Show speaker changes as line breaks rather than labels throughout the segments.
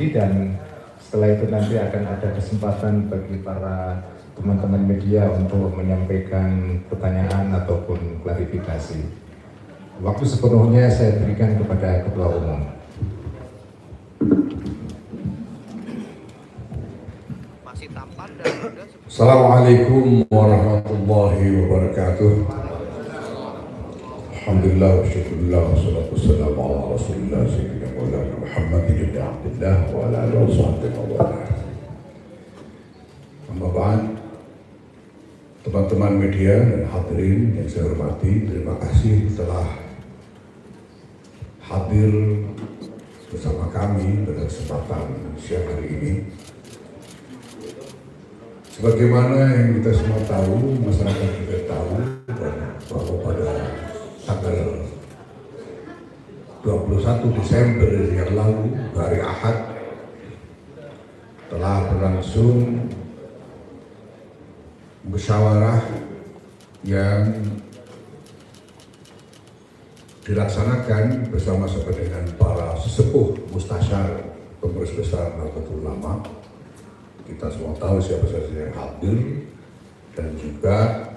dan setelah itu nanti akan ada kesempatan bagi para teman-teman media untuk menyampaikan pertanyaan ataupun klarifikasi. Waktu sepenuhnya saya berikan kepada Ketua Umum.
Assalamualaikum warahmatullahi wabarakatuh. Alhamdulillah wa syukurillah wa salatu wassalamu ala rasulillah sayyidina maulana Muhammadin ibn Abdillah wa ala alihi wa sahbihi wa wala. Amma ba'd, teman-teman media dan hadirin yang saya hormati, terima kasih telah hadir bersama kami pada kesempatan siang hari ini. Sebagaimana yang kita semua tahu, masyarakat juga tahu bahwa pada tanggal 21 Desember yang lalu, hari Ahad, telah berlangsung musyawarah yang dilaksanakan bersama-sama dengan para sesepuh mustasyar Pengurus Besar Nahdlatul Ulama. Kita semua tahu siapa saja yang hadir, dan juga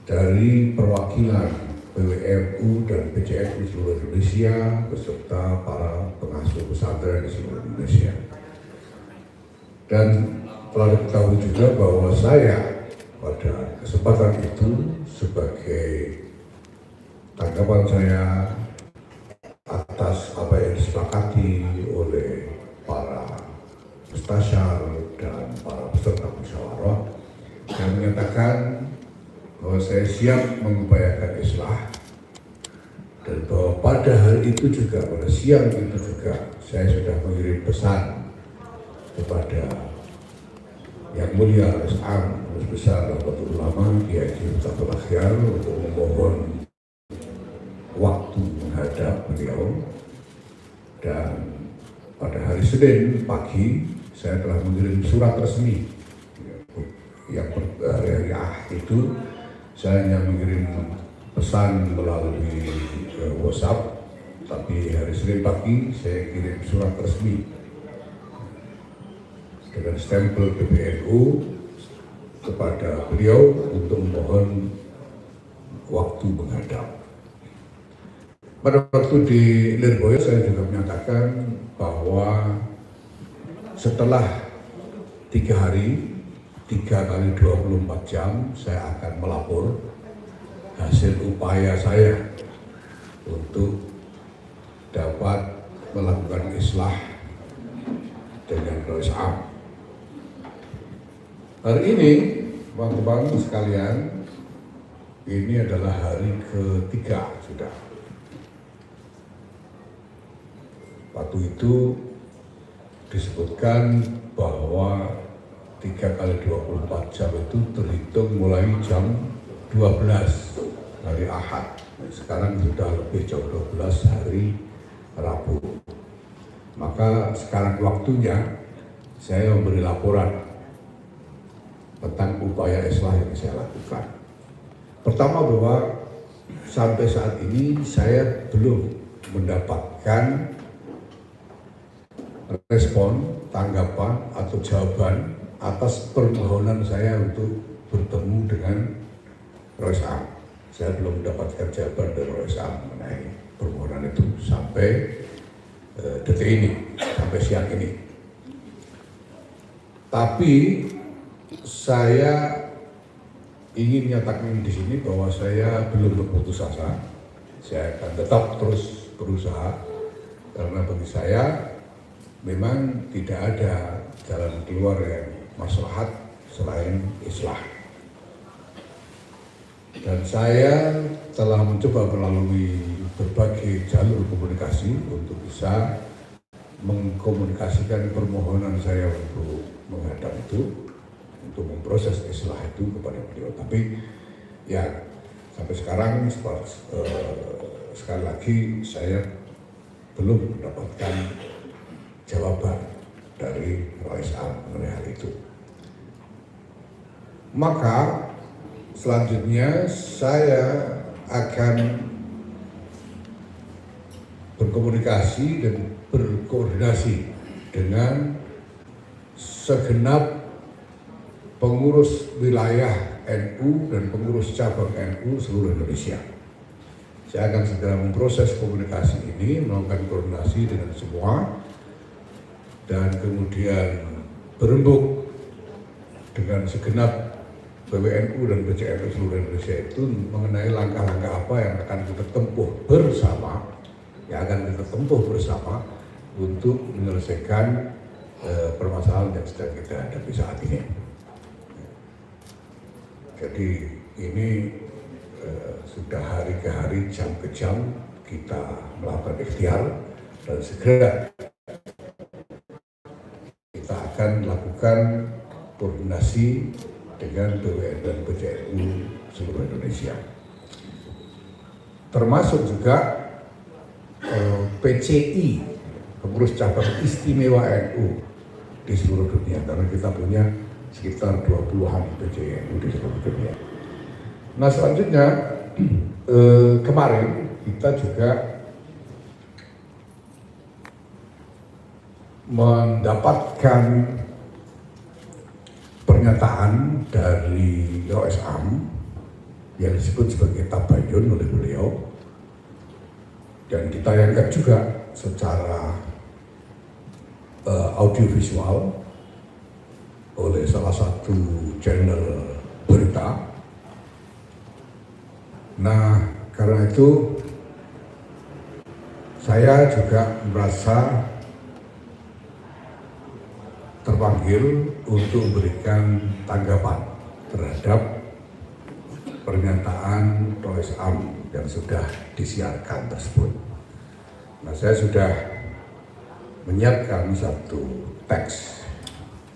dari perwakilan PWNU dan PCNU seluruh Indonesia beserta para pengasuh pesantren di seluruh Indonesia. Dan telah diketahui juga bahwa saya pada kesempatan itu sebagai tanggapan saya atas apa yang disepakati oleh para mustasyar dan para peserta musyawarah, yang menyatakan bahwa saya siap mengupayakan islah, dan bahwa pada hari itu juga, pada siang itu juga, saya sudah mengirim pesan kepada Yang Mulia Al-Is'am, Pengurus Besar Nahdlatul Ulama, Kiai Haji Mustaful Akhyar, untuk memohon waktu menghadap beliau. Dan pada hari Senin pagi saya telah mengirim surat resmi. Yang hari itu saya hanya mengirim pesan melalui WhatsApp, tapi hari Senin pagi saya kirim surat resmi dengan stempel PBNU kepada beliau untuk memohon waktu menghadap. Pada waktu di Lirboyo saya juga menyatakan bahwa setelah 3 hari, 3 kali 24 jam, saya akan melapor hasil upaya saya untuk dapat melakukan islah dengan Al-Is'am. Hari ini, teman-teman sekalian, ini adalah hari ketiga sudah. Waktu itu disebutkan bahwa 3 kali 24 jam itu terhitung mulai jam 12 hari Ahad. Sekarang sudah lebih jam 12 hari Rabu. Maka sekarang waktunya saya memberi laporan tentang upaya islah yang saya lakukan. Pertama, bahwa sampai saat ini saya belum mendapatkan respon, tanggapan, atau jawaban atas permohonan saya untuk bertemu dengan Al-Is'am. Saya belum mendapatkan jawaban dari Al-Is'am mengenai permohonan itu sampai detik ini, sampai siang ini. Tapi saya ingin menyatakan di sini bahwa saya belum berputus asa. Saya akan tetap terus berusaha, karena bagi saya memang tidak ada jalan keluar yang maslahat selain islah. Dan saya telah mencoba melalui berbagai jalur komunikasi untuk bisa mengkomunikasikan permohonan saya untuk menghadap itu, untuk memproses islah itu kepada beliau. Tapi ya sampai sekarang sekali lagi saya belum mendapatkan jawaban dari Al-Is'am mengenai hal itu. Maka selanjutnya saya akan berkomunikasi dan berkoordinasi dengan segenap pengurus wilayah NU dan pengurus cabang NU seluruh Indonesia. Saya akan segera memproses komunikasi ini, melakukan koordinasi dengan semua, dan kemudian berembuk dengan segenap PWNU dan PCNU seluruh Indonesia itu mengenai langkah-langkah apa yang akan kita tempuh bersama, untuk menyelesaikan permasalahan yang sedang kita hadapi saat ini. Jadi ini sudah hari ke hari, jam ke jam kita melakukan ikhtiar, dan segera kita akan melakukan koordinasi dengan PWNU dan PCNU seluruh Indonesia. Termasuk juga PCI, pengurus cabang istimewa NU di seluruh dunia, karena kita punya sekitar 20-an PCNU di seluruh dunia. Nah, selanjutnya kemarin kita juga mendapatkan pernyataan dari OSAM yang disebut sebagai tabayun oleh beliau, dan ditayangkan juga secara audiovisual oleh salah satu channel berita. Nah, karena itu saya juga merasa terpanggil untuk memberikan tanggapan terhadap pernyataan OSAM yang sudah disiarkan tersebut. Nah, saya sudah menyiapkan satu teks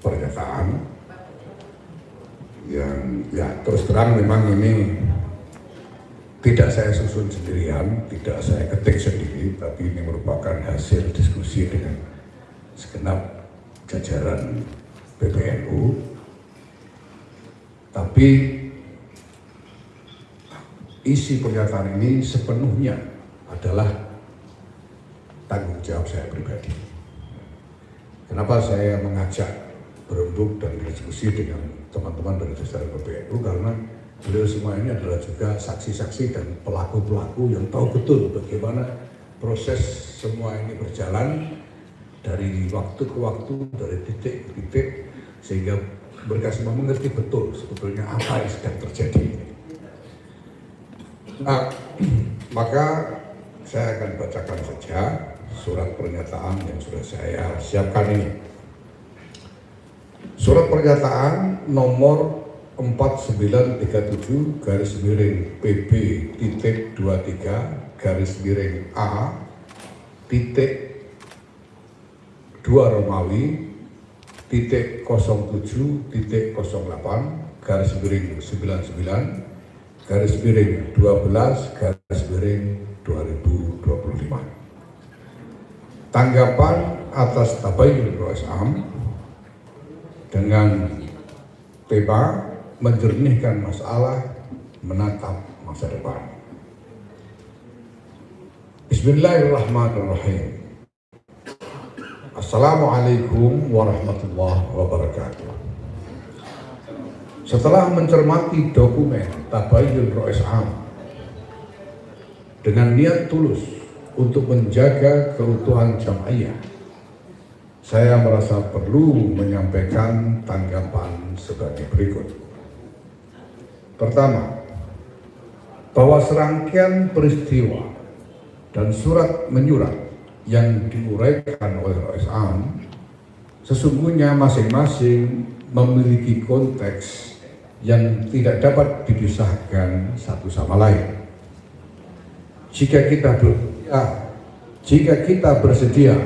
pernyataan yang terus terang memang ini tidak saya susun sendirian, tidak saya ketik sendiri, tapi ini merupakan hasil diskusi dengan segenap jajaran PBNU. Tapi isi pernyataan ini sepenuhnya adalah tanggung jawab saya pribadi. Kenapa saya mengajak berembuk dan berdiskusi dengan teman-teman dari jajaran PBNU? Karena beliau semua ini adalah juga saksi-saksi dan pelaku-pelaku yang tahu betul bagaimana proses semua ini berjalan dari waktu ke waktu, dari titik ke titik, sehingga mereka semua mengerti betul sebetulnya apa yang sedang terjadi. Nah, maka saya akan bacakan saja surat pernyataan yang sudah saya siapkan ini. Surat pernyataan nomor 4937 /PB_A_A_2 Romawi .07.09/12/2025. Tanggapan atas tabayun OSAM dengan tema menjernihkan masalah, menatap masa depan. Bismillahirrahmanirrahim. Assalamualaikum warahmatullahi wabarakatuh. Setelah mencermati dokumen tabayun OSAM dengan niat tulus untuk menjaga keutuhan jamaiyah, saya merasa perlu menyampaikan tanggapan sebagai berikut. Pertama, bahwa serangkaian peristiwa dan surat menyurat yang diuraikan oleh OSAM sesungguhnya masing-masing memiliki konteks yang tidak dapat dipisahkan satu sama lain. Jika kita bersedia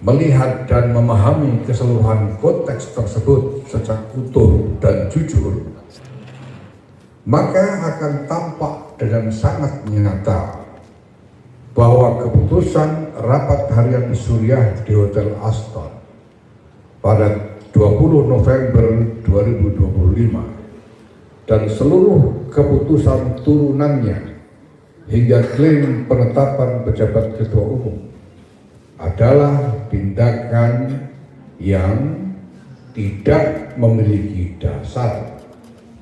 melihat dan memahami keseluruhan konteks tersebut secara utuh dan jujur, maka akan tampak dengan sangat nyata bahwa keputusan rapat harian Suriah di Hotel Aston pada 20 November 2025 dan seluruh keputusan turunannya hingga klaim penetapan pejabat ketua umum adalah tindakan yang tidak memiliki dasar,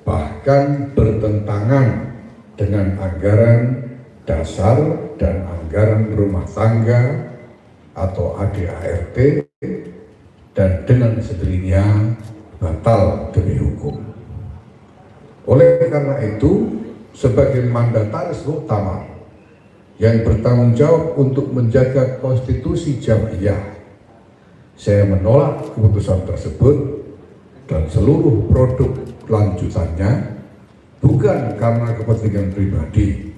bahkan bertentangan dengan anggaran dasar dan anggaran rumah tangga atau ADART, dan dengan sendirinya batal demi hukum. Oleh karena itu, sebagai mandataris muktamar yang bertanggung jawab untuk menjaga konstitusi Jam'iyah, saya menolak keputusan tersebut dan seluruh produk lanjutannya, bukan karena kepentingan pribadi,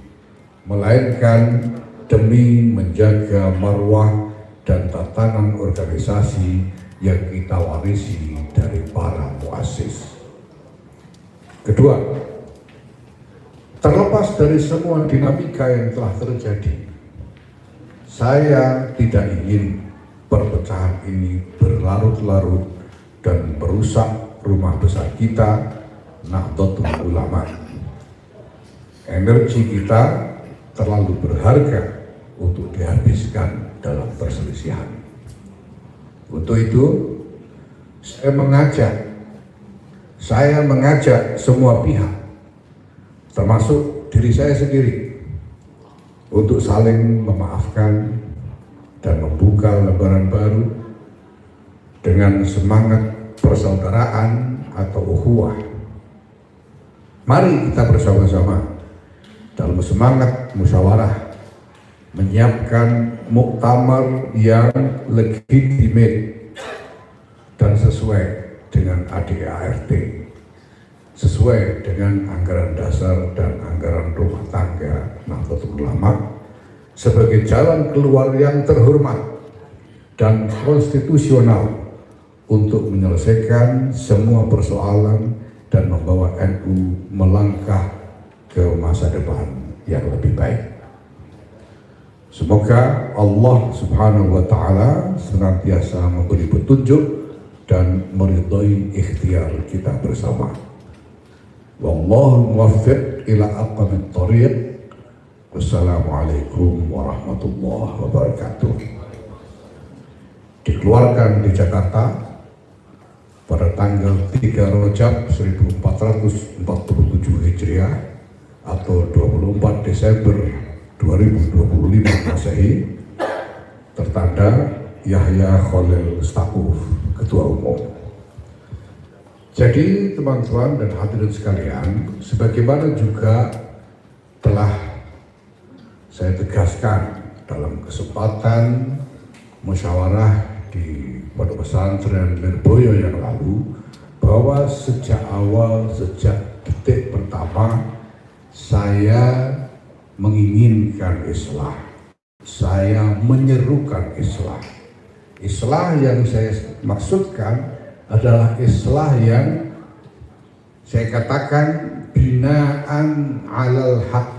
melainkan demi menjaga marwah dan tatanan organisasi yang kita warisi dari para muassis. Kedua, terlepas dari semua dinamika yang telah terjadi, saya tidak ingin perpecahan ini berlarut-larut dan merusak rumah besar kita, Nahdlatul Ulama. Energi kita terlalu berharga untuk dihabiskan dalam perselisihan. Untuk itu, saya mengajak semua pihak, termasuk diri saya sendiri, untuk saling memaafkan dan membuka lembaran baru dengan semangat persaudaraan atau ukhuwah. Mari kita bersama-sama dalam semangat musyawarah menyiapkan muktamar yang legitimate dan sesuai dengan ADART, sesuai dengan anggaran dasar dan anggaran rumah tangga Nahdlatul Ulama, sebagai jalan keluar yang terhormat dan konstitusional untuk menyelesaikan semua persoalan dan membawa NU melangkah ke masa depan yang lebih baik. Semoga Allah Subhanahu wa Ta'ala senantiasa memberi petunjuk dan meridhai ikhtiar kita bersama. Wallahu muwaffiq ila aqwamit thoriq. Wassalamualaikum warahmatullahi wabarakatuh. Dikeluarkan di Jakarta pada tanggal 3 Rajab 1447 Hijriah atau 24 Desember 2025 Masehi, tertanda Yahya Khalil Stakuf, Ketua Umum. Jadi teman-teman dan hadirin sekalian, sebagaimana juga telah saya tegaskan dalam kesempatan musyawarah di Pondok Pesantren Lirboyo yang lalu, bahwa sejak awal, sejak detik pertama, saya menginginkan islah, saya menyerukan islah. Islah yang saya maksudkan adalah islah yang saya katakan binaan alal haq,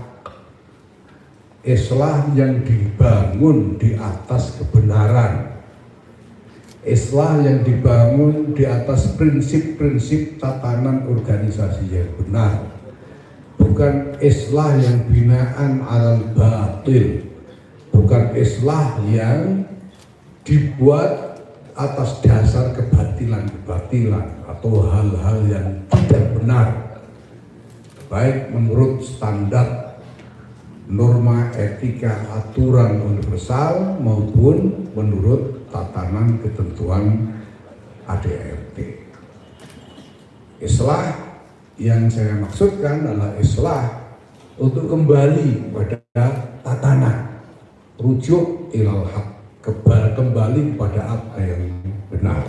islah yang dibangun di atas kebenaran, islah yang dibangun di atas prinsip-prinsip tatanan organisasi yang benar, bukan islah yang binaan alal batil, bukan islah yang dibuat atas dasar kebatilan-kebatilan atau hal-hal yang tidak benar, baik menurut standar norma etika aturan universal maupun menurut tatanan ketentuan ADART. Islah yang saya maksudkan adalah islah untuk kembali pada tatanan, rujuk ilal haq, kembali pada apa yang benar.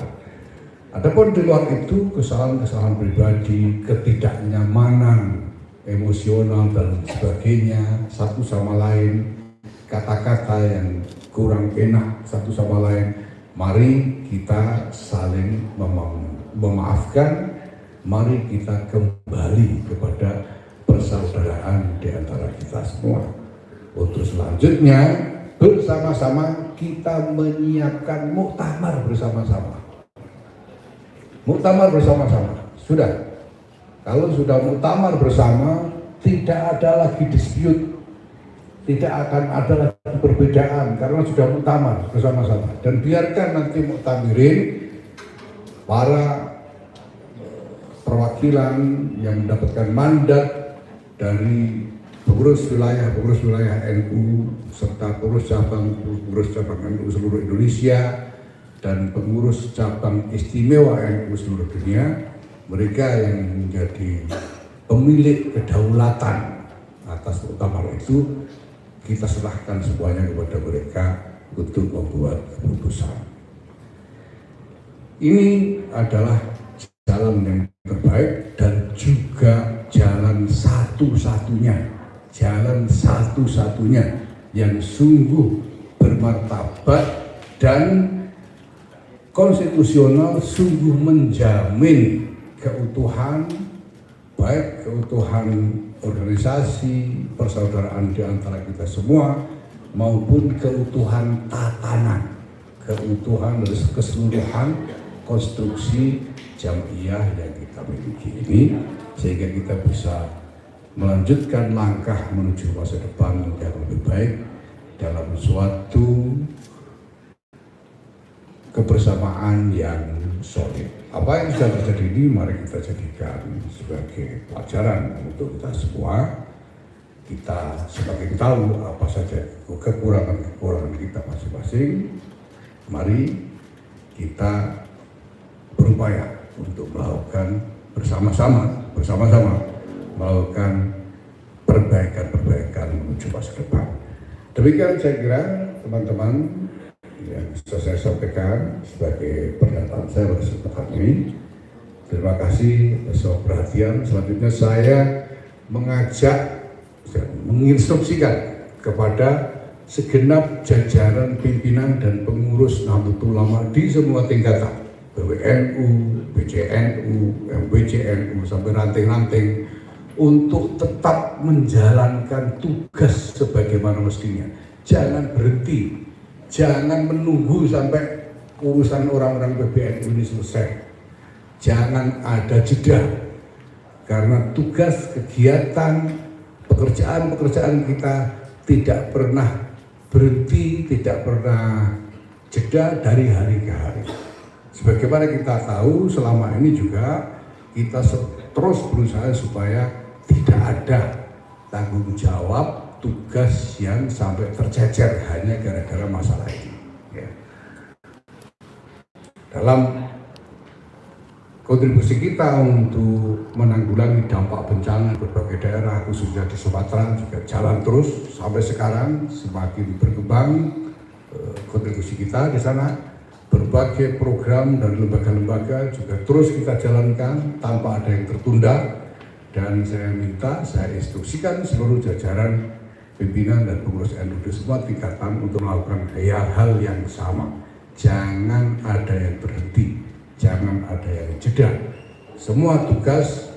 Adapun di luar itu kesalahan-kesalahan pribadi, ketidaknyamanan emosional dan sebagainya satu sama lain, kata-kata yang kurang enak satu sama lain, mari kita saling memaafkan, mari kita kembali kepada persaudaraan di antara kita semua. Untuk selanjutnya bersama-sama kita menyiapkan muktamar bersama-sama. Muktamar bersama-sama. Sudah. Kalau sudah muktamar bersama, tidak ada lagi dispute, tidak akan ada lagi perbedaan karena sudah muktamar bersama-sama, dan biarkan nanti muktamirin para perwakilan yang mendapatkan mandat dari pengurus wilayah NU serta pengurus cabang NU seluruh Indonesia dan pengurus cabang istimewa NU seluruh dunia, mereka yang menjadi pemilik kedaulatan atas muktamar itu, kita serahkan semuanya kepada mereka untuk membuat keputusan. Ini adalah jalan yang terbaik dan juga jalan satu-satunya yang sungguh bermartabat dan konstitusional, sungguh menjamin keutuhan, baik keutuhan organisasi persaudaraan di antara kita semua maupun keutuhan tatanan, keutuhan dari keseluruhan konstruksi jamiah yang kita miliki ini, sehingga kita bisa melanjutkan langkah menuju masa depan yang lebih baik dalam suatu kebersamaan yang solid. Apa yang sudah terjadi ini mari kita jadikan sebagai pelajaran untuk kita semua. Kita semakin tahu apa saja kekurangan kita masing-masing. Mari kita berupaya untuk melakukan bersama-sama melakukan perbaikan menuju masa depan. Demikian saya kira teman-teman yang bisa saya sampaikan sebagai pernyataan saya pada kesempatan ini. Terima kasih atas perhatian. Selanjutnya saya menginstruksikan kepada segenap jajaran pimpinan dan pengurus Nahdlatul Ulama di semua tingkatan, PWNU, PCNU, MWCNU sampai ranting-ranting, untuk tetap menjalankan tugas sebagaimana mestinya. Jangan berhenti, jangan menunggu sampai urusan orang-orang PBNU ini selesai. Jangan ada jeda, karena tugas, kegiatan, pekerjaan kita tidak pernah berhenti, tidak pernah jeda dari hari ke hari. Sebagaimana kita tahu, selama ini juga kita terus berusaha supaya tidak ada tanggung jawab tugas yang sampai tercecer hanya gara-gara masalah ini. Ya. Dalam kontribusi kita untuk menanggulangi dampak bencana berbagai daerah, khususnya di Sumatera, juga jalan terus sampai sekarang, semakin berkembang kontribusi kita di sana. Berbagai program dan lembaga-lembaga juga terus kita jalankan tanpa ada yang tertunda, dan saya instruksikan seluruh jajaran pimpinan dan pengurus NU di semua tingkatan untuk melakukan hal yang sama. Jangan ada yang berhenti, jangan ada yang jeda. Semua tugas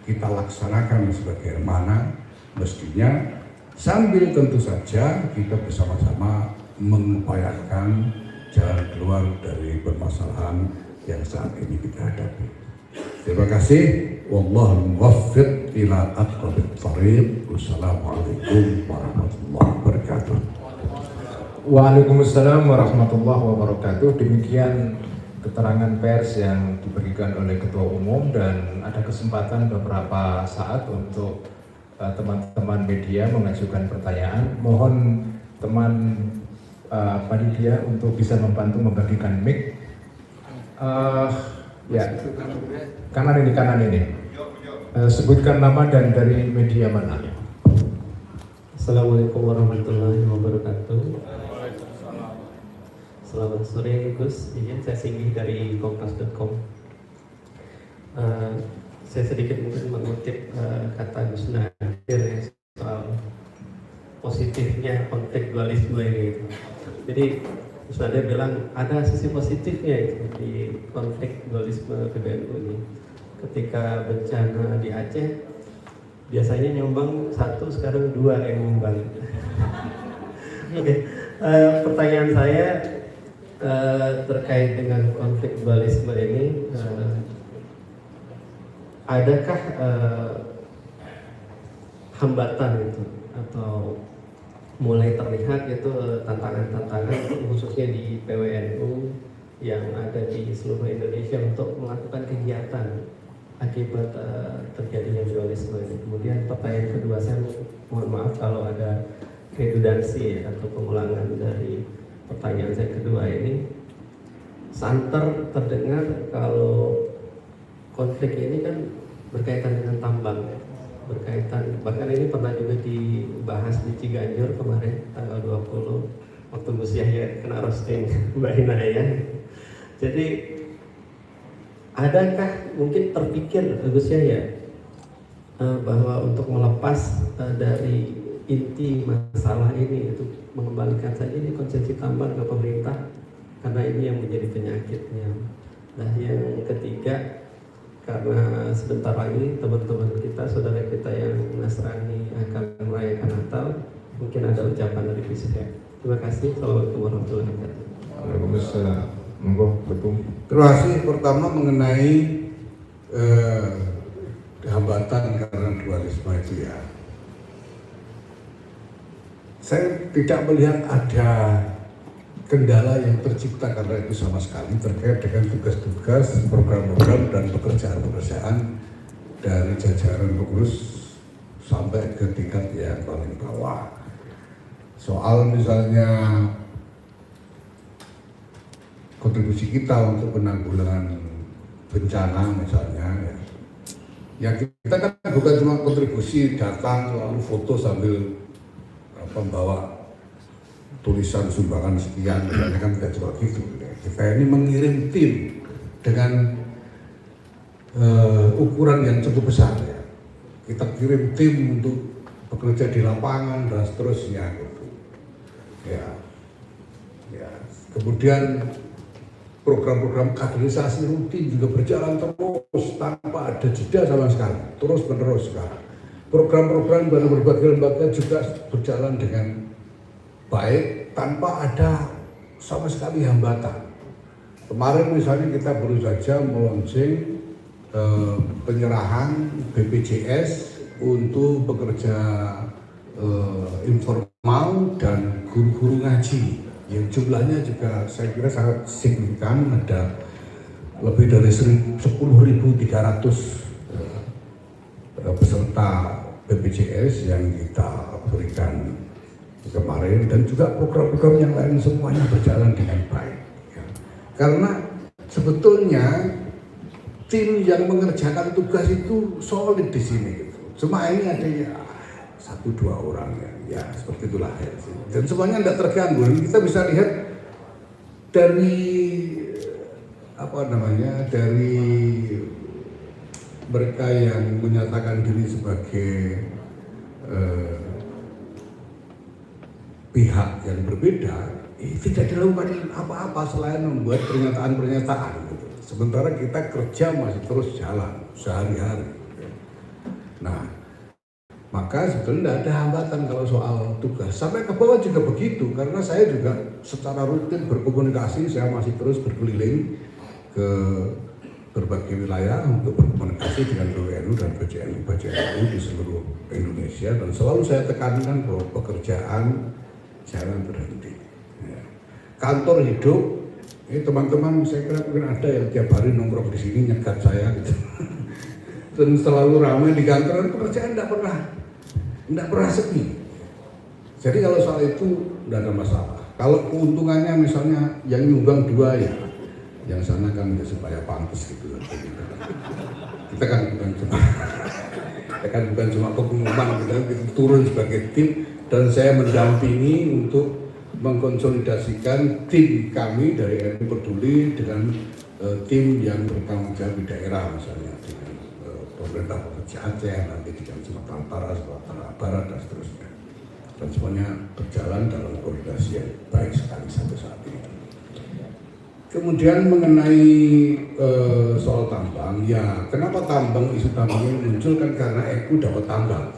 kita laksanakan sebagaimana mestinya, sambil tentu saja kita bersama-sama mengupayakan jalan keluar dari permasalahan yang saat ini kita hadapi. Terima kasih. Wallahu muwaffiq ila aqrabit thariq. Wassalamualaikum warahmatullahi wabarakatuh.
Waalaikumsalam warahmatullahi wabarakatuh. Demikian keterangan pers yang diberikan oleh Ketua Umum, dan ada kesempatan beberapa saat untuk teman-teman media mengajukan pertanyaan. Mohon teman panitia untuk bisa membantu membagikan mic. Ya, kanan ini. Sebutkan nama dan dari media mana.
Assalamualaikum warahmatullahi wabarakatuh. Selamat sore Gus, izin saya singgih dari kompas.com. Saya sedikit mungkin mengutip kata Gus Nadir soal positifnya konflik dualisme ini. Jadi Gus Nadir bilang ada sisi positifnya itu di konflik dualisme PBNU ini. Ketika bencana di Aceh, biasanya nyumbang 1, sekarang 2 yang nyumbang. Oke. Pertanyaan saya terkait dengan konflik dualisme ini, adakah hambatan itu atau mulai terlihat itu tantangan-tantangan khususnya di PWNU yang ada di seluruh Indonesia untuk melakukan kegiatan akibat terjadinya dualisme ini. Kemudian pertanyaan kedua, saya mohon maaf kalau ada redundansi atau pengulangan dari pertanyaan saya kedua ini. Santer terdengar kalau konflik ini kan berkaitan dengan tambang, bahkan ini pernah juga dibahas di Ciganjur kemarin tanggal 20 waktu Gus Yahya kena roasting Mbak Inaya. Jadi adakah mungkin terpikir Gus Yahya bahwa untuk melepas dari inti masalah ini itu mengembalikan saja ini konsesi tambang ke pemerintah karena ini yang menjadi penyakitnya. Nah yang ketiga, karena sebentar lagi teman-teman kita, saudara kita yang Nasrani akan merayakan Natal, mungkin ada ucapan dari Gus Yahya. Terima kasih. Assalamualaikum warahmatullahi wabarakatuh.
Waalaikumsalam. Monggo, betul.
Terima kasih. Pertama mengenai hambatan karena dualisme itu ya. Saya tidak melihat ada kendala yang tercipta karena itu sama sekali terkait dengan tugas-tugas, program-program dan pekerjaan-pekerjaan dari jajaran pengurus sampai ke tingkat yang paling bawah. Soal misalnya kontribusi kita untuk penanggulangan bencana misalnya ya kita kan bukan cuma kontribusi datang lalu foto sambil membawa tulisan sumbangan sekian, misalnya kan tidak cuma gitu. Kita ini mengirim tim dengan ukuran yang cukup besar ya. Kita kirim tim untuk bekerja di lapangan dan seterusnya gitu. Ya. Kemudian program-program kaderisasi rutin juga berjalan terus tanpa ada jeda sama sekali, terus menerus sekarang. Program-program dari berbagai lembaga juga berjalan dengan baik tanpa ada sama sekali hambatan. Kemarin misalnya kita baru saja meluncing penyerahan BPJS untuk pekerja informal dan guru-guru ngaji yang jumlahnya juga saya kira sangat signifikan, ada lebih dari 10.300 peserta BPJS yang kita berikan kemarin, dan juga program-program yang lain semuanya berjalan dengan baik ya. Karena sebetulnya tim yang mengerjakan tugas itu solid di sini gitu. Cuma ini ada ya 1-2 orang ya seperti itulah ya. Dan semuanya tidak terganggu. Kita bisa lihat dari dari mereka yang menyatakan diri sebagai pihak yang berbeda, tidak dilakukan apa-apa selain membuat pernyataan-pernyataan gitu. Sementara kita kerja masih terus jalan sehari-hari. Nah, maka sebetulnya tidak ada hambatan kalau soal tugas. Sampai ke bawah juga begitu, karena saya juga secara rutin berkomunikasi, saya masih terus berkeliling ke berbagai wilayah untuk berkomunikasi dengan PWNU dan PJNU di seluruh Indonesia, dan selalu saya tekankan bahwa pekerjaan jangan berhenti. Ya. Kantor hidup, ini teman-teman saya kira mungkin ada yang tiap hari nongkrong di sini nyegat saya gitu. Dan selalu ramai di kantor, dan pekerjaan tidak pernah sepi. Jadi kalau soal itu tidak ada masalah. Kalau keuntungannya misalnya yang nyumbang 2 ya, yang sana kan supaya pantas gitu. Kita kan bukan cuma pengumuman, kita turun sebagai tim, dan saya mendampingi untuk mengkonsolidasikan tim kami dari NU Peduli dengan tim yang bertanggung jawab di daerah, misalnya dengan pemerintah provinsi Aceh, nanti dengan Sumatera Utara, Sumatera Barat dan seterusnya. Dan semuanya berjalan dalam koordinasi yang baik sekali sampai saat ini. Kemudian mengenai soal tambang, ya kenapa isu tambang ini muncul kan karena NU dapat tambang.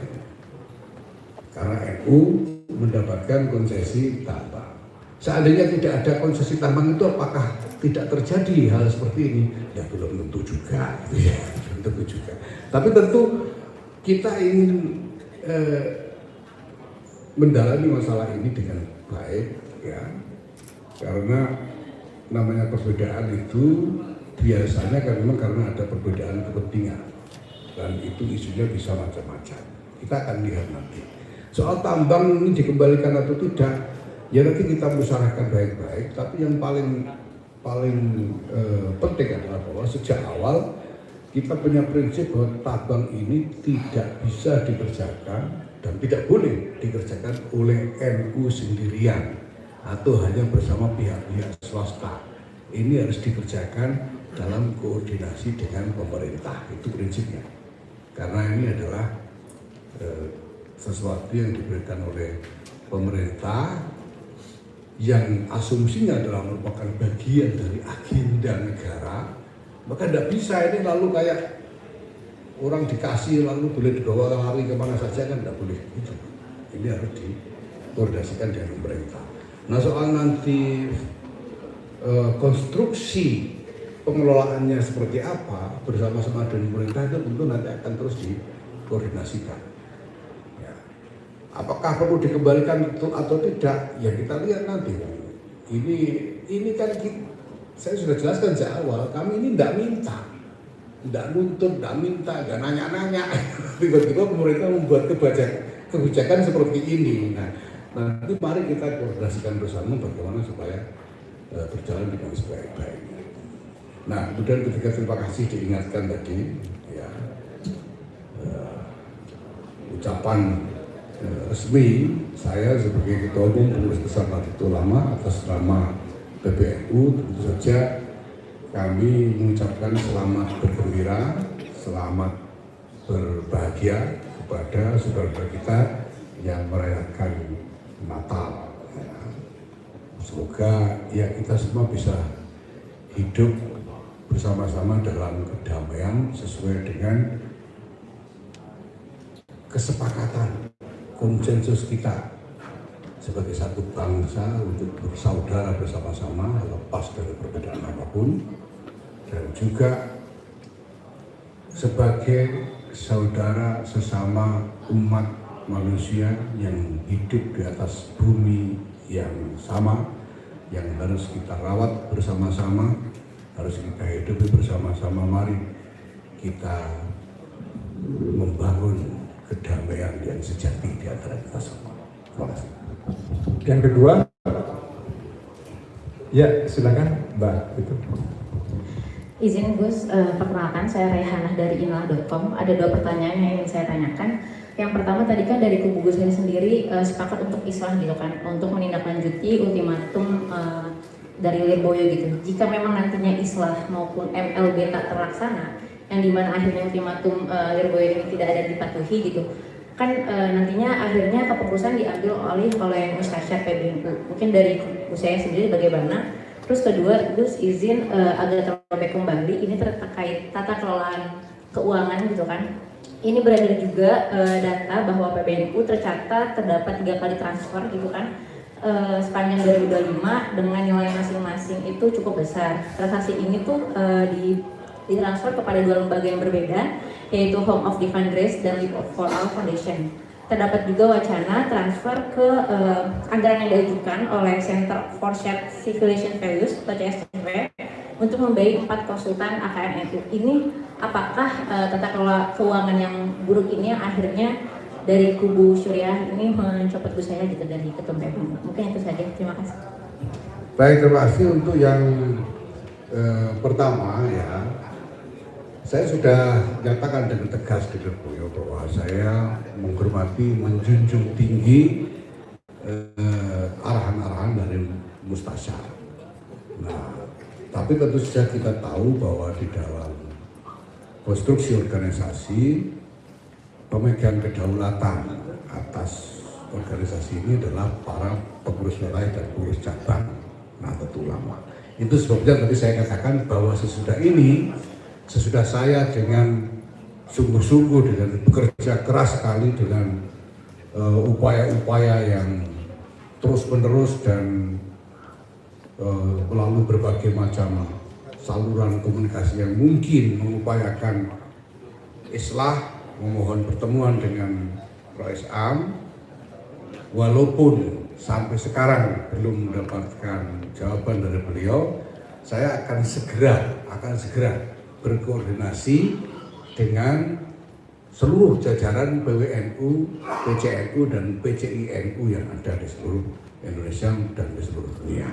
Karena NU mendapatkan konsesi tambang. Seandainya tidak ada konsesi tambang itu, apakah tidak terjadi hal seperti ini? Ya belum tentu juga. Ya, belum tentu juga. Tapi tentu kita ingin mendalami masalah ini dengan baik, ya, karena namanya perbedaan itu biasanya kan memang karena ada perbedaan kepentingan dan itu isunya bisa macam-macam. Kita akan lihat nanti. Soal tambang ini dikembalikan atau tidak, ya nanti kita musyawarahkan baik-baik. Tapi yang paling penting adalah bahwa sejak awal kita punya prinsip bahwa tambang ini tidak bisa dikerjakan dan tidak boleh dikerjakan oleh NU sendirian atau hanya bersama pihak-pihak swasta. Ini harus dikerjakan dalam koordinasi dengan pemerintah, itu prinsipnya. Karena ini adalah sesuatu yang diberikan oleh pemerintah yang asumsinya adalah merupakan bagian dari agenda negara, maka tidak bisa ini lalu kayak orang dikasih lalu boleh dibawa lari kemana saja, kan tidak boleh gitu. Ini harus dikoordinasikan dengan pemerintah. Nah soal nanti konstruksi pengelolaannya seperti apa bersama-sama dengan pemerintah itu tentu nanti akan terus dikoordinasikan. Ya. Apakah perlu dikembalikan itu atau tidak? Ya kita lihat nanti. Ini kan saya sudah jelaskan sejak awal. Kami ini tidak minta, tidak nuntut, tidak minta, tidak nanya-nanya. Tiba-tiba pemerintah membuat kebijakan seperti ini. Nah, nanti mari kita koordinasikan bersama bagaimana supaya berjalan dengan sebaik-baiknya. Nah, kemudian ketika terima kasih diingatkan tadi, ya, ucapan resmi saya sebagai Ketua Umum Pengurus Besar Nahdlatul Ulama atas nama PBNU, tentu saja kami mengucapkan selamat bergembira, selamat berbahagia kepada saudara-saudara kita yang merayakan Natal. Semoga ya kita semua bisa hidup bersama-sama dalam kedamaian sesuai dengan kesepakatan konsensus kita sebagai satu bangsa untuk bersaudara bersama-sama lepas dari perbedaan apapun, dan juga sebagai saudara sesama umat manusia yang hidup di atas bumi yang sama, yang harus kita rawat bersama-sama, harus kita hidupi bersama-sama. Mari kita membangun kedamaian yang sejati di antara kita semua. Terima kasih.
Yang kedua, ya silakan Mbak. Itu.
Izin Gus, perkenalkan saya Raihanah dari inlah.com. Ada 2 pertanyaan yang ingin saya tanyakan. Yang pertama tadi kan dari kubu Gus sendiri sepakat untuk islah gitu kan, untuk menindaklanjuti ultimatum dari Lirboyo gitu. Jika memang nantinya islah maupun MLB tak terlaksana, yang dimana akhirnya ultimatum Lirboyo ini tidak ada dipatuhi gitu, kan nantinya akhirnya keputusan diambil oleh Mustasyar PBNU. Mungkin dari Gus saya sendiri bagaimana? Terus kedua, Gus izin agak terlebih kembali, ini terkait tata kelolaan keuangan gitu kan. Ini beredar juga data bahwa PBNU tercatat terdapat 3 kali transfer gitu kan sepanjang 2025 dengan nilai masing-masing itu cukup besar. Transaksi ini tuh ditransfer kepada 2 lembaga yang berbeda, yaitu Home of Divine Grace dan Live for All Foundation. Terdapat juga wacana transfer ke anggaran yang diajukan oleh Center for Shared Civilization Values atau CSCV untuk membiayai 4 konsultan AKN NU. Ini apakah tata kelola keuangan yang buruk ini yang akhirnya dari kubu Syuriah ini mencopot Gus saya gitu dari ketum PBNU? Mungkin itu saja. Terima kasih.
Baik, terima kasih untuk yang pertama ya. Saya sudah nyatakan dengan tegas di Lirboyo bahwa saya menghormati, menjunjung tinggi arahan-arahan dari Mustasyar. Nah, tapi tentu saja kita tahu bahwa di dalam konstruksi organisasi pemegang kedaulatan atas organisasi ini adalah para pengurus wilayah dan pengurus cabang Nahdlatul Ulama. Itu sebabnya tadi saya katakan bahwa sesudah saya dengan sungguh-sungguh dengan bekerja keras sekali dengan upaya-upaya yang terus-menerus dan melalui berbagai macam saluran komunikasi yang mungkin mengupayakan islah, memohon pertemuan dengan Rais Am, walaupun sampai sekarang belum mendapatkan jawaban dari beliau, saya akan segera berkoordinasi dengan seluruh jajaran PWNU, PCNU, dan PCINU yang ada di seluruh Indonesia dan di seluruh dunia.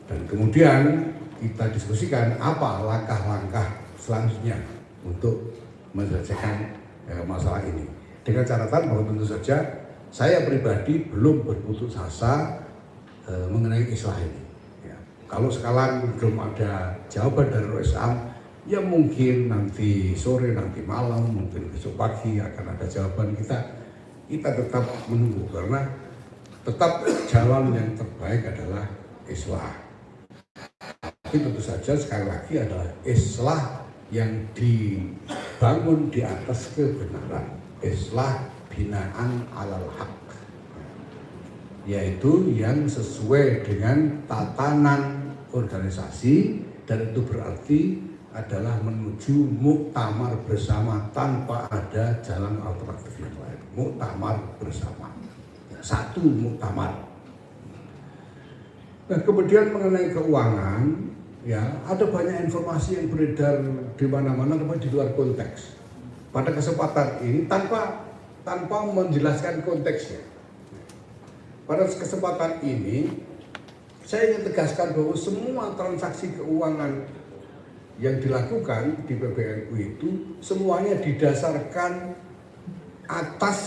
Dan kemudian kita diskusikan apa langkah-langkah selanjutnya untuk menyelesaikan masalah ini. Dengan catatan bahwa tentu saja saya pribadi belum berputus asa mengenai islah ini. Ya. Kalau sekarang belum ada jawaban dari RSAM, ya mungkin nanti sore, nanti malam, mungkin besok pagi akan ada jawaban. Kita tetap menunggu karena tetap jalan yang terbaik adalah islah. Tapi tentu saja sekali lagi adalah islah yang dibangun di atas kebenaran, islah binaan alal haq, yaitu yang sesuai dengan tatanan organisasi, dan itu berarti adalah menuju muktamar bersama tanpa ada jalan alternatif yang lain. Muktamar bersama, satu muktamar. Nah, kemudian mengenai keuangan, ya ada banyak informasi yang beredar di mana-mana tapi di luar konteks. Pada kesempatan ini tanpa menjelaskan konteksnya. Pada kesempatan ini saya ingin tegaskan bahwa semua transaksi keuangan yang dilakukan di PBNU itu semuanya didasarkan atas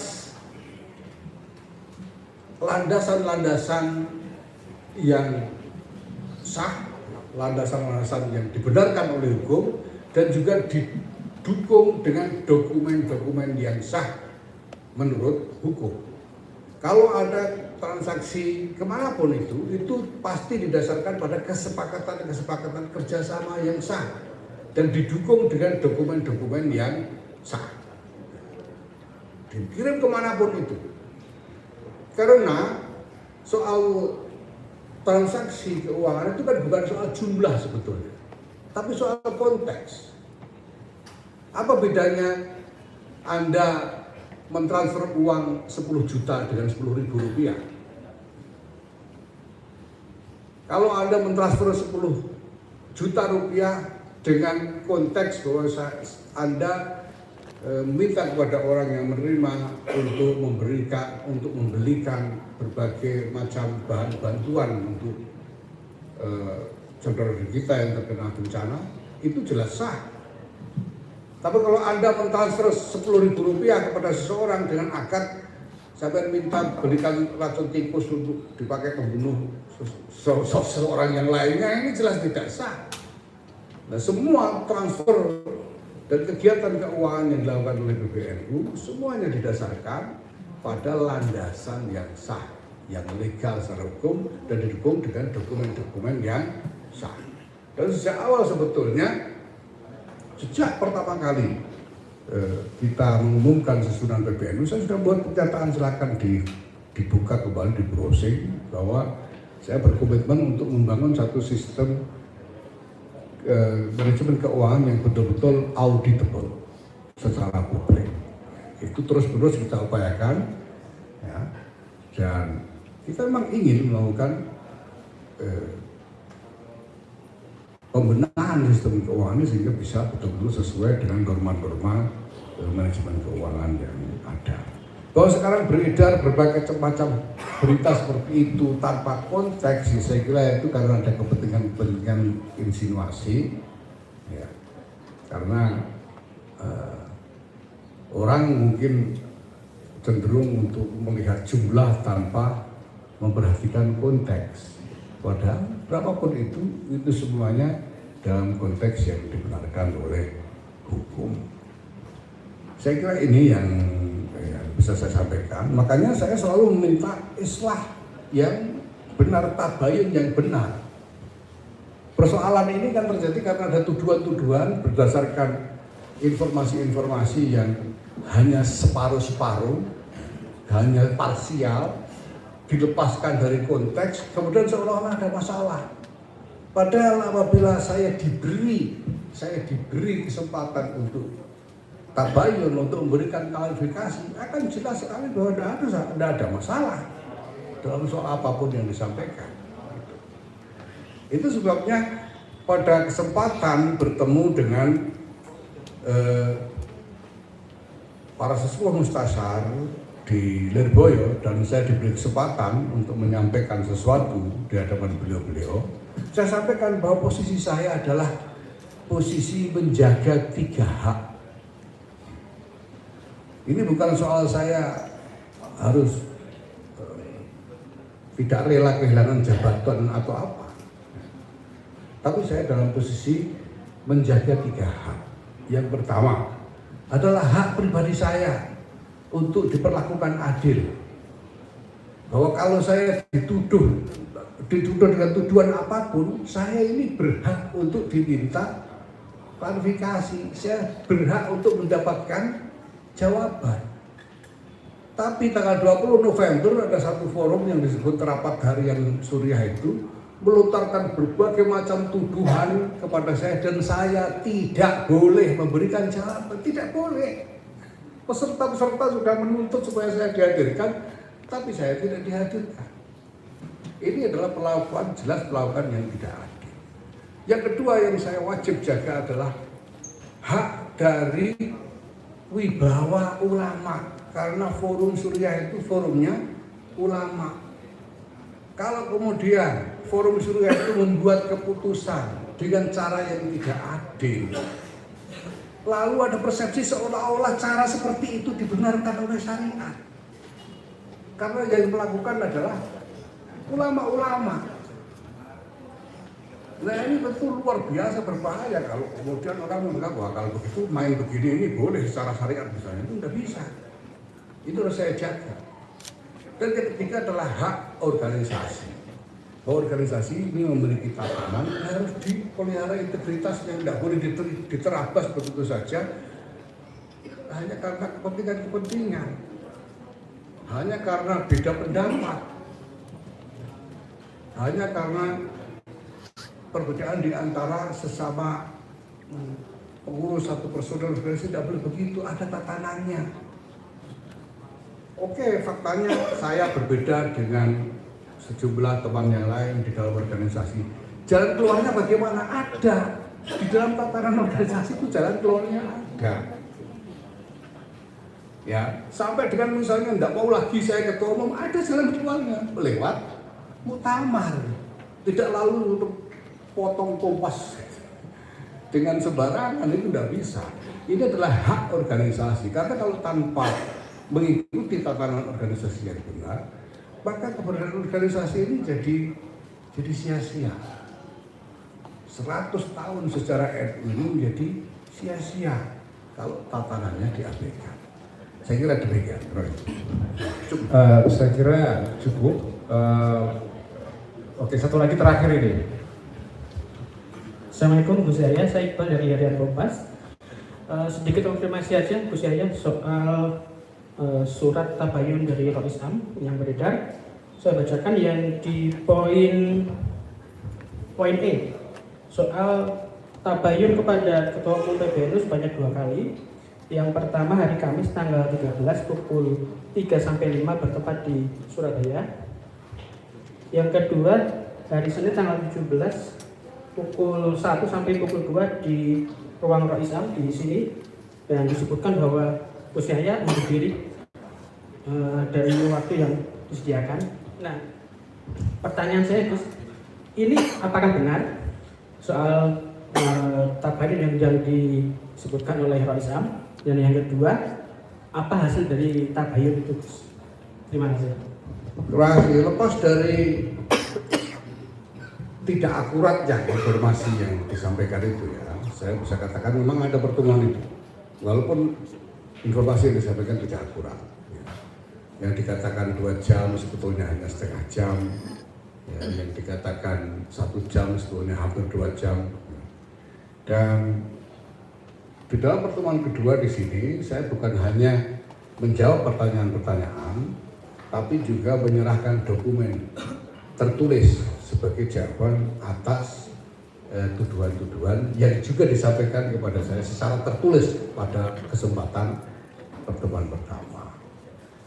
landasan-landasan yang sah, landasan-landasan yang dibenarkan oleh hukum, dan juga didukung dengan dokumen-dokumen yang sah menurut hukum. Kalau ada transaksi kemanapun itu pasti didasarkan pada kesepakatan kerjasama yang sah dan didukung dengan dokumen-dokumen yang sah. Dikirim kemanapun itu. Karena soal transaksi keuangan itu kan bukan soal jumlah sebetulnya, tapi soal konteks. Apa bedanya Anda mentransfer uang 10 juta dengan 10.000 rupiah? Kalau Anda mentransfer 10 juta rupiah dengan konteks bahwa Anda minta kepada orang yang menerima untuk membelikan berbagai macam bahan bantuan untuk saudara kita yang terkena bencana, itu jelas sah. Tapi kalau Anda mentransfer 10.000 rupiah kepada seseorang dengan akad sampai minta belikan racun tikus untuk dipakai membunuh seseorang yang lainnya, ini jelas tidak sah. Nah, semua transfer dan kegiatan keuangan yang dilakukan oleh PBNU semuanya didasarkan pada landasan yang sah, yang legal secara hukum, dan didukung dengan dokumen-dokumen yang sah. Dan sejak awal sebetulnya, sejak pertama kali kita mengumumkan susunan PBNU, saya sudah buat pernyataan, silakan dibuka kembali, di browsing, bahwa saya berkomitmen untuk membangun satu sistem manajemen keuangan yang betul-betul auditable secara publik. Itu terus-menerus kita upayakan, ya, dan kita memang ingin melakukan pembenahan sistem keuangan ini sehingga bisa betul-betul sesuai dengan norma-norma manajemen keuangan yang ada. Bahwa sekarang beredar berbagai macam berita seperti itu tanpa konteks, saya kira itu karena ada kepentingan insinuasi, ya. Karena orang mungkin cenderung untuk melihat jumlah tanpa memperhatikan konteks. Padahal berapapun itu semuanya dalam konteks yang dibenarkan oleh hukum. Saya kira ini yang bisa saya sampaikan. Makanya saya selalu meminta islah yang benar, tabayun yang benar. Persoalan ini kan terjadi karena ada tuduhan-tuduhan berdasarkan informasi-informasi yang hanya separuh-separuh, hanya parsial, dilepaskan dari konteks, kemudian seolah-olah ada masalah. Padahal apabila saya diberi kesempatan untuk tabayun, untuk memberikan klarifikasi, akan jelas sekali bahwa tidak ada masalah dalam soal apapun yang disampaikan. Itu sebabnya pada kesempatan bertemu dengan para sesepuh mustasyar di Lirboyo, dan saya diberi kesempatan untuk menyampaikan sesuatu di hadapan beliau-beliau, saya sampaikan bahwa posisi saya adalah posisi menjaga 3 hak. Ini bukan soal saya harus tidak rela kehilangan jabatan atau apa, tapi saya dalam posisi menjaga 3 hak. Yang pertama adalah hak pribadi saya untuk diperlakukan adil, bahwa kalau saya dituduh dengan tuduhan apapun, saya ini berhak untuk diminta klarifikasi, saya berhak untuk mendapatkan jawaban. Tapi tanggal 20 November ada satu forum yang disebut Rapat Harian Suriah itu melontarkan berbagai macam tuduhan kepada saya, dan saya tidak boleh memberikan jawaban, tidak boleh. Peserta-peserta sudah menuntut supaya saya dihadirkan, tapi saya tidak dihadirkan. Ini adalah perlakuan, jelas perlakuan yang tidak adil. Yang kedua yang saya wajib jaga adalah hak dari wibawa ulama, karena forum Suriah itu forumnya ulama. Kalau kemudian forum Suriah itu membuat keputusan dengan cara yang tidak adil, lalu ada persepsi seolah-olah cara seperti itu dibenarkan oleh syariat, karena yang melakukan adalah ulama-ulama. Nah, ini tentu luar biasa berbahaya kalau kemudian orang menganggap bahwa kalau begitu main begini ini boleh secara syariat misalnya, itu tidak bisa. Itu harus saya jaga. Dan ketiga adalah hak organisasi. Bahwa organisasi ini memiliki tatanan, harus dipelihara integritasnya, tidak boleh diterabas begitu saja hanya karena kepentingan-kepentingan, hanya karena beda pendapat, hanya karena perbedaan di antara sesama pengurus satu personel organisasi. Tidak boleh begitu, ada tatanannya. Oke, faktanya saya berbeda dengan sejumlah teman yang lain di dalam organisasi. Jalan keluarnya bagaimana? Ada. Di dalam tatanan organisasi itu jalan keluarnya ada. Ya, sampai dengan misalnya tidak mau lagi saya ketua umum, ada jalan keluarnya lewat muktamar. Tidak lalu untuk potong kompas dengan sembarangan, itu tidak bisa. Ini adalah hak organisasi, karena kalau tanpa mengikuti tatanan organisasi yang benar, maka keberadaan organisasi ini jadi sia-sia. 100 tahun sejarah NU ini menjadi sia-sia kalau tatanannya diabaikan. Saya kira demikian.
Saya kira cukup. Oke, satu lagi terakhir ini.
Assalamualaikum Gus Yahya, saya Iqbal dari Harian Kompas. Sedikit konfirmasi aja Gus Yahya soal surat tabayun dari Rois Am yang beredar. Saya bacakan yang di poin E soal tabayun kepada Ketua Umum PBNU sebanyak 2 kali. Yang pertama hari Kamis tanggal 13 pukul 3-5 bertempat di Surabaya. Yang kedua hari Senin tanggal 17 pukul 1 sampai pukul 2 di ruang Rois Am di sini, dan disebutkan bahwa Gus Yahya undur diri dari waktu yang disediakan. Nah, pertanyaan saya Gus, ini apakah benar soal tabayun yang disebutkan oleh Rois Am? Dan yang kedua, apa hasil dari tabayun itu Gus? Terima kasih.
Lepas dari tidak akuratnya informasi yang disampaikan itu, ya, saya bisa katakan memang ada pertemuan itu, walaupun informasi yang disampaikan tidak akurat. Ya. Yang dikatakan 2 jam sebetulnya hanya setengah jam, ya, yang dikatakan 1 jam sebetulnya hampir 2 jam. Dan di dalam pertemuan kedua di sini, saya bukan hanya menjawab pertanyaan-pertanyaan, tapi juga menyerahkan dokumen tertulis sebagai jawaban atas tuduhan-tuduhan yang juga disampaikan kepada saya secara tertulis pada kesempatan pertemuan pertama.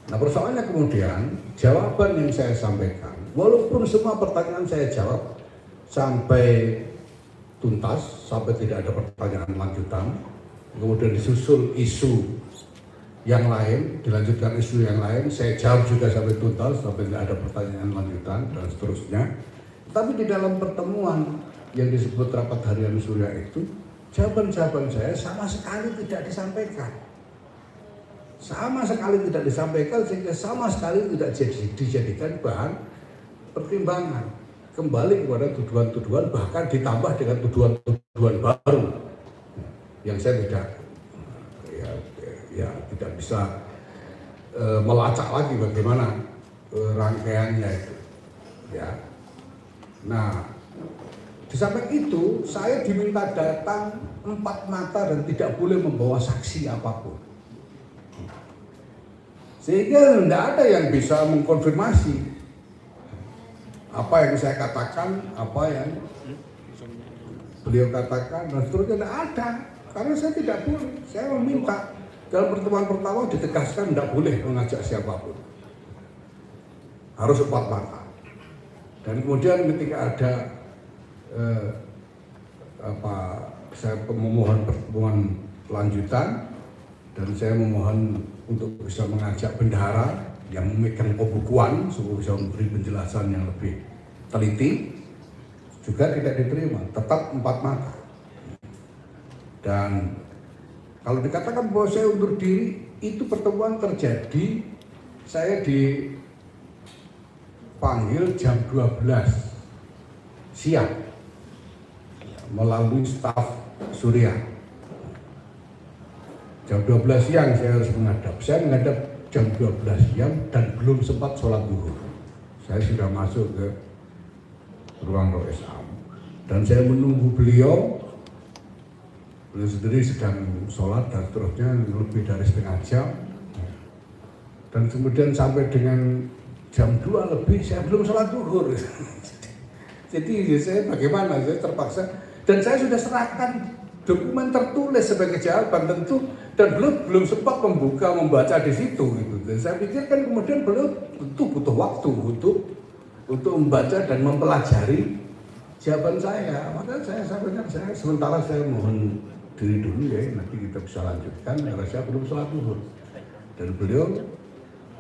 Nah, persoalannya kemudian jawaban yang saya sampaikan, walaupun semua pertanyaan saya jawab sampai tuntas, sampai tidak ada pertanyaan lanjutan, kemudian disusul isu yang lain, dilanjutkan isu yang lain, saya jawab juga sampai tuntas, sampai tidak ada pertanyaan lanjutan dan seterusnya. Tapi di dalam pertemuan yang disebut rapat harian Surya itu, jawaban-jawaban saya sama sekali tidak disampaikan. Sama sekali tidak disampaikan, sehingga sama sekali tidak dijadikan bahan pertimbangan. Kembali kepada tuduhan-tuduhan, bahkan ditambah dengan tuduhan-tuduhan baru yang saya tidak tidak bisa melacak lagi bagaimana rangkaiannya itu. Ya. Nah, di samping itu saya diminta datang 4 mata dan tidak boleh membawa saksi apapun. Sehingga tidak ada yang bisa mengkonfirmasi apa yang saya katakan, apa yang beliau katakan, dan seterusnya tidak ada. Karena saya tidak boleh, saya meminta dalam pertemuan pertama ditegaskan tidak boleh mengajak siapapun. Harus 4 mata. Dan kemudian ketika ada saya memohon pertemuan lanjutan dan saya memohon untuk bisa mengajak bendahara yang memegang pembukuan supaya bisa memberi penjelasan yang lebih teliti, juga tidak diterima, tetap 4 mata. Dan kalau dikatakan bahwa saya undur diri, itu pertemuan terjadi, saya dipanggil jam 12 siang melalui staf Surya. Jam 12 siang saya harus menghadap. Saya menghadap jam 12 siang dan belum sempat sholat zuhur. Saya sudah masuk ke ruang Rois Am dan saya menunggu beliau sendiri sedang sholat dan seterusnya lebih dari setengah jam. Dan kemudian sampai dengan jam 2 lebih saya belum sholat zuhur. Jadi saya bagaimana? Saya terpaksa, dan saya sudah serahkan dokumen tertulis sebagai jawaban tentu, dan belum sempat membaca di situ gitu. Dan saya pikir kan kemudian beliau tentu butuh waktu untuk membaca dan mempelajari jawaban saya. Maka saya sampaikan, sementara saya mohon diri dulu ya, nanti kita bisa lanjutkan karena saya belum sholat zuhur. Dan beliau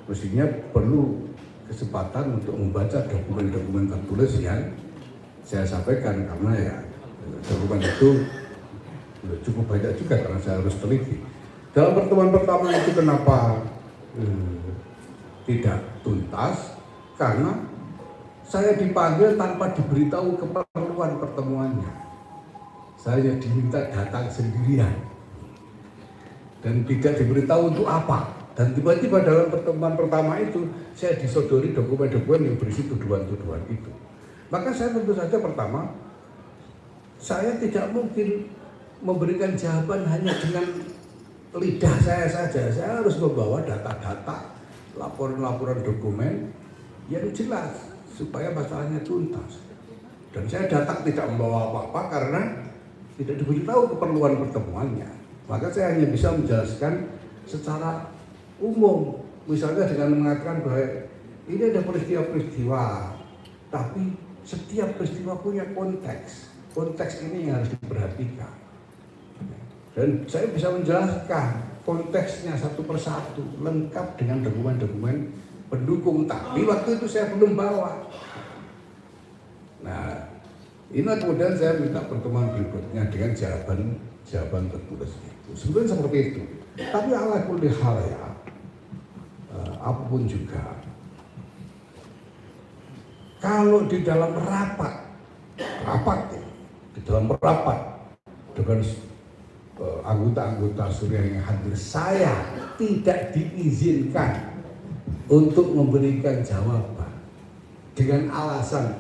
mestinya perlu kesempatan untuk membaca dokumen-dokumen tertulis yang saya sampaikan, karena ya dokumen itu cukup banyak juga karena saya harus teliti. Dalam pertemuan pertama itu kenapa tidak tuntas? Karena saya dipanggil tanpa diberitahu keperluan pertemuannya. Saya diminta datang sendirian dan tidak diberitahu untuk apa. Dan tiba-tiba dalam pertemuan pertama itu saya disodori dokumen-dokumen yang berisi tuduhan-tuduhan itu. Maka saya tentu saja pertama, saya tidak mungkin memberikan jawaban hanya dengan lidah saya saja. Saya harus membawa data-data, laporan-laporan dokumen yang jelas supaya masalahnya tuntas. Dan saya datang tidak membawa apa-apa karena tidak diberitahu keperluan pertemuannya. Maka saya hanya bisa menjelaskan secara umum, misalnya dengan mengatakan bahwa ini ada peristiwa-peristiwa, tapi setiap peristiwa punya konteks. Konteks ini yang harus diperhatikan. Dan saya bisa menjelaskan konteksnya satu persatu, lengkap dengan dokumen-dokumen pendukung. Tapi waktu itu saya belum bawa. Nah, ini kemudian saya minta pertemuan berikutnya dengan jawaban tertulis itu. Sebenarnya seperti itu. Tapi ala kulli hal ya, apapun juga, kalau di dalam rapat dengan anggota-anggota Surya yang hadir, saya tidak diizinkan untuk memberikan jawaban dengan alasan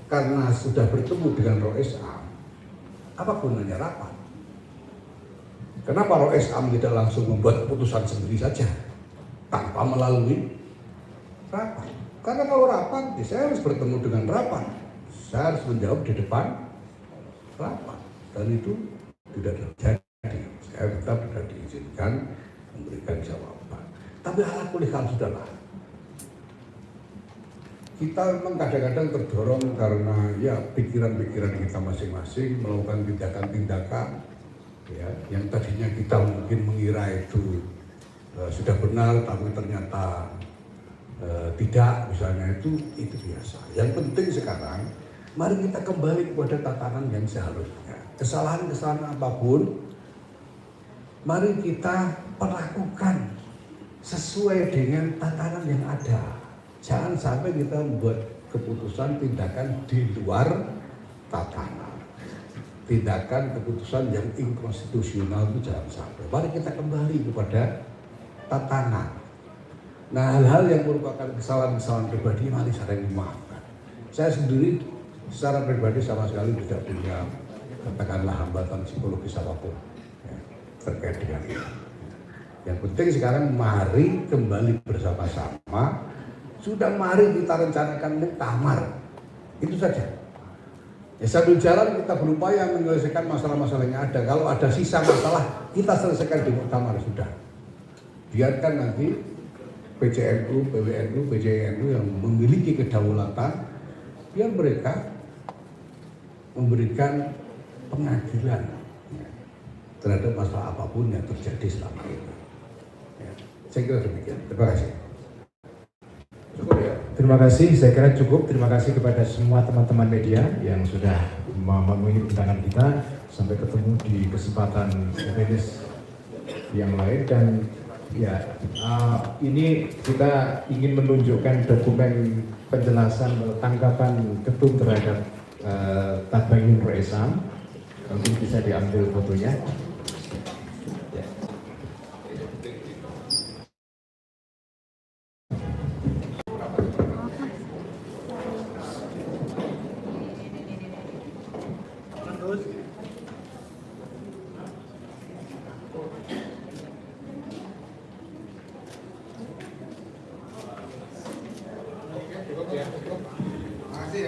karena sudah bertemu dengan Rois Am. Apa gunanya rapat? Kenapa Rois Am tidak langsung membuat keputusan sendiri saja tanpa melalui rapat? Karena kalau rapat, saya harus bertemu dengan rapat. Saya harus menjawab di depan rapat dan itu tidak terjadi. Saya tetap tidak diizinkan memberikan jawaban. Tapi ala kulli hal sudahlah. Kita memang kadang-kadang terdorong karena ya pikiran-pikiran kita masing-masing melakukan tindakan-tindakan ya, yang tadinya kita mungkin mengira itu sudah benar, tapi ternyata tidak, misalnya itu biasa. Yang penting sekarang, mari kita kembali kepada tatanan yang seharusnya. Kesalahan-kesalahan apapun, mari kita perlakukan sesuai dengan tatanan yang ada. Jangan sampai kita membuat keputusan tindakan di luar tatanan. Tindakan keputusan yang inkonstitusional itu jangan sampai. Mari kita kembali kepada tatanan. Nah, hal-hal yang merupakan kesalahan-kesalahan pribadi mari saling memaafkan. Saya sendiri secara pribadi sama sekali tidak punya katakanlah hambatan psikologis apapun ya, terkait dengan ini. Yang penting sekarang mari kembali bersama-sama. Sudah mari kita rencanakan muktamar. Itu saja. Ya, sambil jalan kita berupaya menyelesaikan masalah-masalah yang ada. Kalau ada sisa masalah, kita selesaikan di muktamar sudah. Biarkan nanti PCNU, PWNU, PJNU yang memiliki kedaulatan, biar mereka memberikan pengadilan ya, terhadap masalah apapun yang terjadi selama ini. Ya, saya kira demikian. Terima kasih.
Terima kasih, saya kira cukup. Terima kasih kepada semua teman-teman media yang sudah memenuhi undangan kita. Sampai ketemu di kesempatan finish yang lain. Dan ya, ini kita ingin menunjukkan dokumen penjelasan tanggapan ketum terhadap Tabayun Roisam. Mungkin bisa diambil fotonya.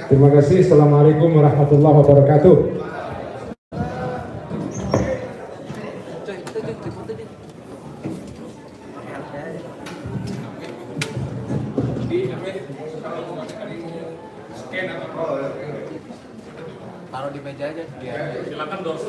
Terima kasih. Assalamualaikum warahmatullahi wabarakatuh.
Taruh di meja aja. Silakan dosen.